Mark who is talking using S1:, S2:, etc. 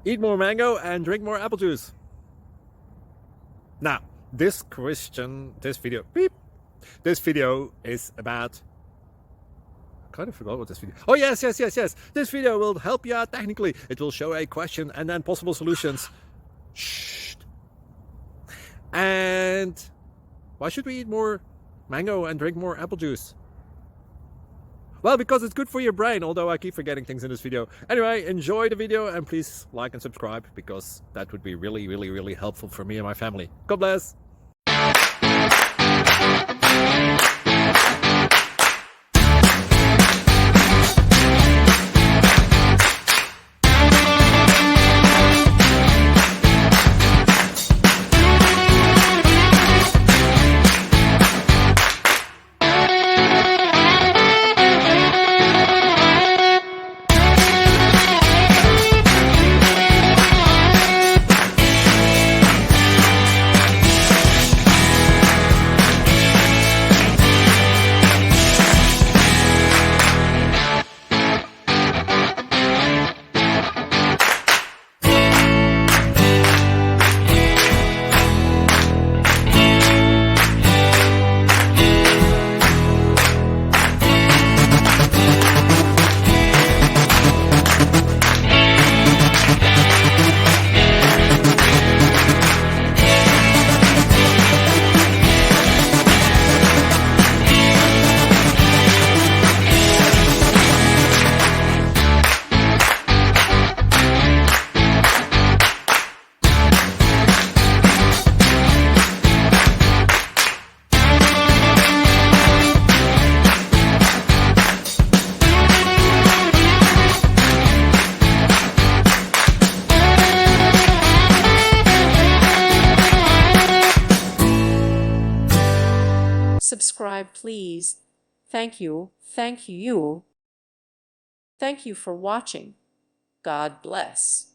S1: Eat more mango and drink more apple juice. Now, this video is about, I kind of forgot what this video. Oh, yes. This video will help you out technically. It will show a question and then possible solutions. Shh. And why should we eat more mango and drink more apple juice? Well, because it's good for your brain, although I keep forgetting things in this video. Anyway, enjoy the video and please like and subscribe, because that would be really helpful for me and my family. God bless!
S2: Subscribe, please. Thank you. Thank you. Thank you for watching. God bless.